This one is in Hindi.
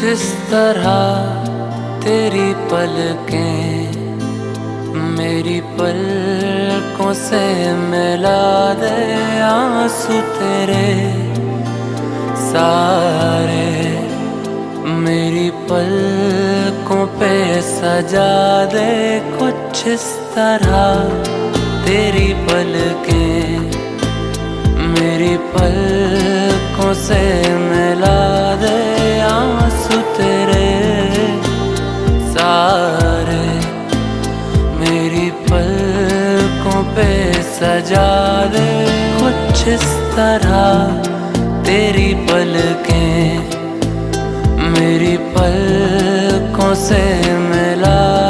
इस तरह तेरी पलकें मेरी पलकों से मिला दे, आंसू तेरे सारे मेरी पलकों पे सजा दे। कुछ इस तरह तेरी पलकें मेरी पलकों से मिला दे, आंसू तेरे सारे मेरी पलकों पे सजा दे। कुछ इस तरह तेरी पलकें मेरी पलकों से मिला